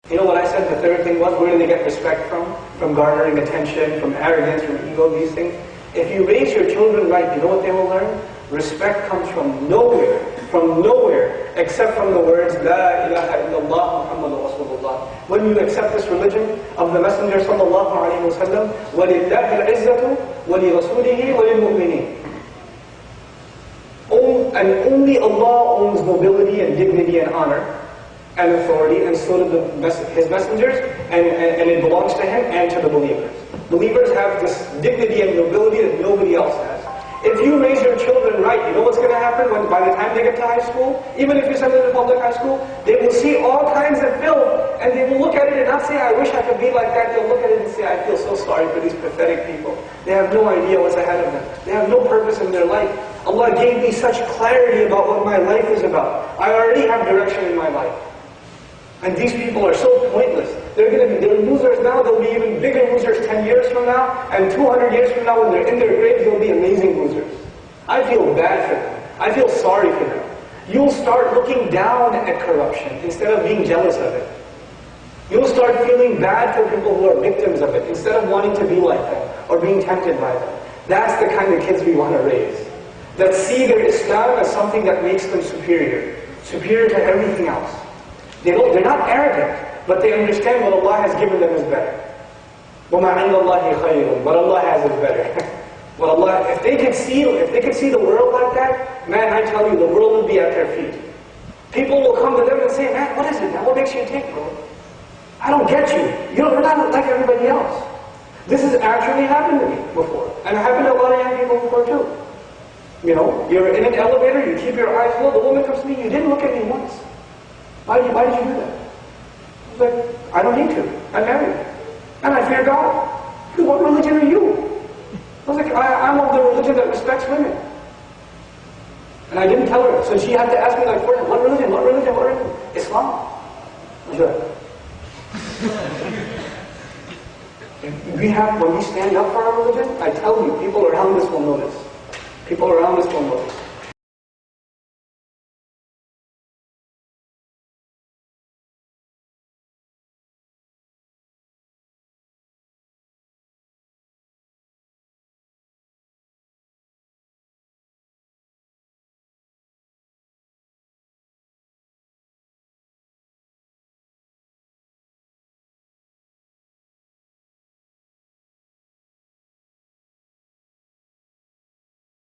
You know what I said the third thing was? Where do they get respect from? From garnering attention, from arrogance, from ego, these things. If you raise your children right, you know what they will learn? Respect comes from nowhere, except from the words, La ilaha illallah Muhammadur Rasulullah. When you accept this religion of the Messenger sallallahu alayhi wa sallam, وَلِلَّهِ الْعِزَّةُ وَلِرَسُولِهِ وَلِلْمُؤْمِنِينَ. And only Allah owns nobility and dignity and honor and authority, and so do His messengers, and it belongs to Him and to the believers. Believers have this dignity and nobility that nobody else has. If you raise your children right, you know what's going to happen by the time they get to high school? Even if you send them to public high school, they will see all kinds of film, and they will look at it and not say, I wish I could be like that. They'll look at it and say, I feel so sorry for these pathetic people. They have no idea what's ahead of them. They have no purpose in their life. Allah gave me such clarity about what my life is about. I already have direction in my life. And these people are so pointless. They're losers now, they'll be even bigger losers 10 years from now, and 200 years from now when they're in their graves, they'll be amazing losers. I feel bad for them. I feel sorry for them. You'll start looking down at corruption instead of being jealous of it. You'll start feeling bad for people who are victims of it instead of wanting to be like them or being tempted by them. That's the kind of kids we want to raise. That see their Islam as something that makes them superior to everything else. They're not arrogant, but they understand what Allah has given them is better. وَمَا عِنْدَ اللَّهِ خَيْرٌ. What Allah has is better. If they could see the world like that, man, I tell you, the world would be at their feet. People will come to them and say, man, what is it, man? What makes you take, bro? I don't get you. You're not like everybody else. This has actually happened to me before. And it happened to a lot of young people before too. You know, you're in an elevator, you keep your eyes low, the woman comes to me, you didn't look at me once. Why did you do that? I was like, I don't need to. I'm married. And I fear God. What religion are you? I was like, I'm of the religion that respects women. And I didn't tell her. So she had to ask me like, what religion? Islam. I was like, when we stand up for our religion, I tell you, people around us will notice. People around us will notice.